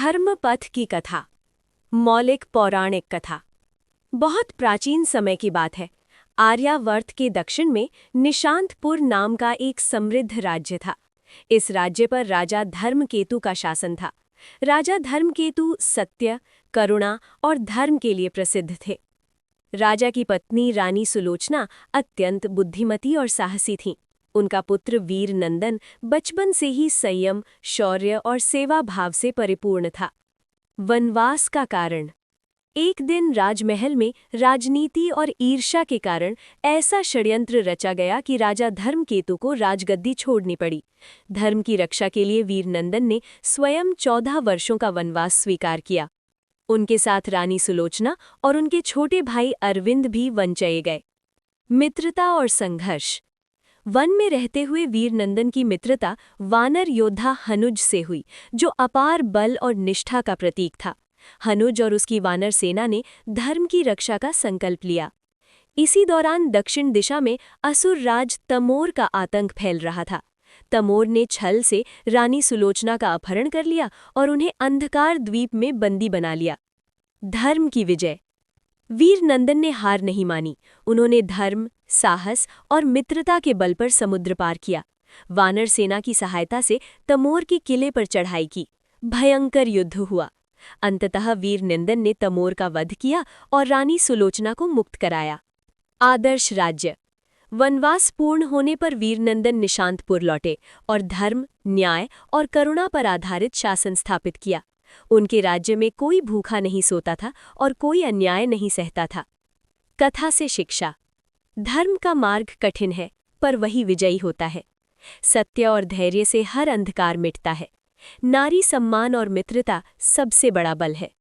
धर्मपथ की कथा। मौलिक पौराणिक कथा। बहुत प्राचीन समय की बात है। आर्यावर्त के दक्षिण में निशांतपुर नाम का एक समृद्ध राज्य था। इस राज्य पर राजा धर्मकेतु का शासन था। राजा धर्मकेतु सत्य, करुणा और धर्म के लिए प्रसिद्ध थे। राजा की पत्नी रानी सुलोचना अत्यंत बुद्धिमती और साहसी थीं। उनका पुत्र वीर नंदन बचपन से ही संयम, शौर्य और सेवा भाव से परिपूर्ण था। वनवास का कारण। एक दिन राजमहल में राजनीति और ईर्ष्या के कारण ऐसा षड्यंत्र रचा गया कि राजा धर्मकेतु को राजगद्दी छोड़नी पड़ी। धर्म की रक्षा के लिए वीर नंदन ने स्वयं 14 वर्षों का वनवास स्वीकार किया। उनके साथ रानी सुलोचना और उनके छोटे भाई अरविंद भी वन चले गए। मित्रता और संघर्ष। वन में रहते हुए वीर नंदन की मित्रता वानर योद्धा हनुज से हुई, जो अपार बल और निष्ठा का प्रतीक था। हनुज और उसकी वानर सेना ने धर्म की रक्षा का संकल्प लिया। इसी दौरान दक्षिण दिशा में असुर राज तमोर का आतंक फैल रहा था। तमोर ने छल से रानी सुलोचना का अपहरण कर लिया और उन्हें अंधकार द्वीप में बंदी बना लिया। धर्म की विजय। वीर नंदन ने हार नहीं मानी। उन्होंने धर्म, साहस और मित्रता के बल पर समुद्र पार किया। वानर सेना की सहायता से तमोर के किले पर चढ़ाई की। भयंकर युद्ध हुआ। अंततः वीर नंदन ने तमोर का वध किया और रानी सुलोचना को मुक्त कराया। आदर्श राज्य। वनवास पूर्ण होने पर वीर नंदन निशांतपुर लौटे और धर्म, न्याय और करुणा पर आधारित शासन स्थापित किया। उनके राज्य में कोई भूखा नहीं सोता था और कोई अन्याय नहीं सहता था। कथा से शिक्षा। धर्म का मार्ग कठिन है, पर वही विजयी होता है। सत्य और धैर्य से हर अंधकार मिटता है। नारी सम्मान और मित्रता सबसे बड़ा बल है।